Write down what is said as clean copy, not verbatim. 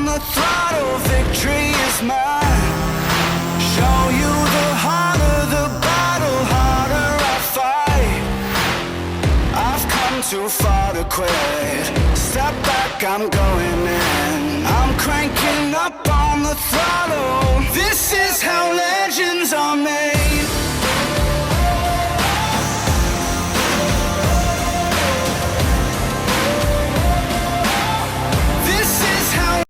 the throttle, victory is mine. Show you the harder the battle, harder I fight. I've come too far to quit. Step back, I'm going in. I'm cranking up on the throttle. This is how legends are made.